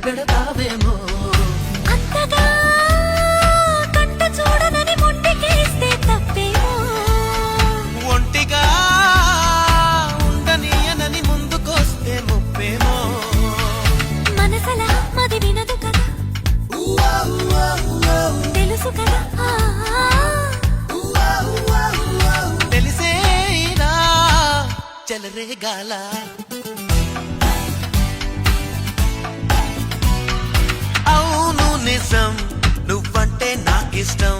పెడతావేమో అంతగా కంట చూడనని మొండికేస్తే తప్పేమో ఒంటిగా ఉండనీయనని ముందుకొస్తే ముప్పేమో మనసలా మది వినదు కదా తెలుసు కదా తెలిసేనా చెలరేగాల అవును నిజం నువ్వంటే నాకిష్టం